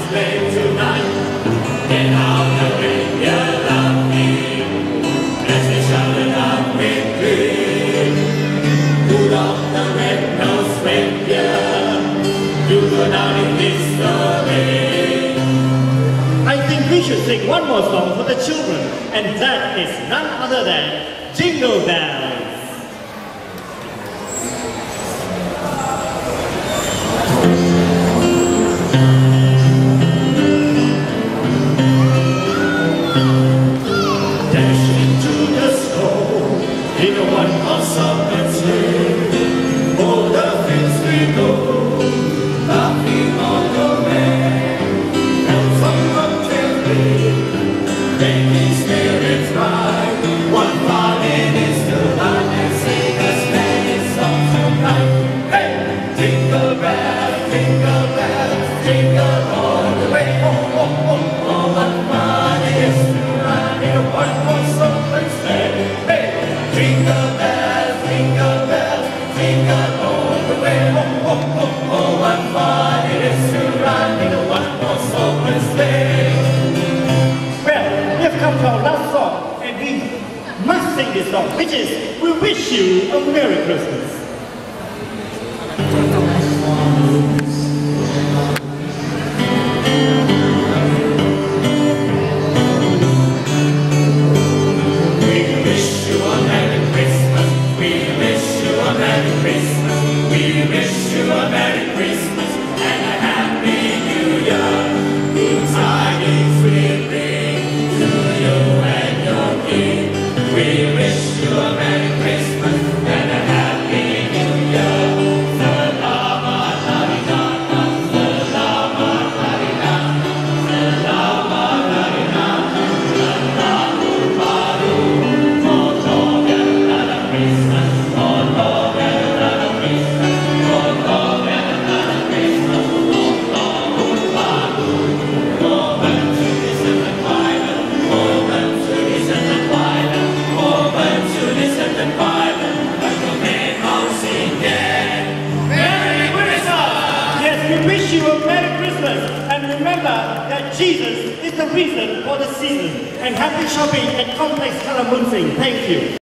sleigh tonight. Get out the reindeer laughing, as they shout out with glee. Rudolph the red-nosed reindeer, you go down in history. I think we should sing one more song for the children, and that is none other than Jingle Bells. Dashing through the snow in a one-horse open sleigh, o'er the fields we go, laughing all the way. Bells on the tailgate, making spirits bright. One parting is to light and sing a sleighing song tonight. Hey, jingle bells, jingle all the way. Oh, oh, oh, oh, what fun it is to ride in a one-horse open sleigh. Hey, jingle bells, jingle all the way. Oh, oh, oh, oh, what fun it is to ride in a one-horse open sleigh. Well, we've come to our last song, and we must sing this song, which is We Wish You a Merry Christmas. Jesus is the reason for the season, and happy shopping at Complex Karamunsing. Thank you.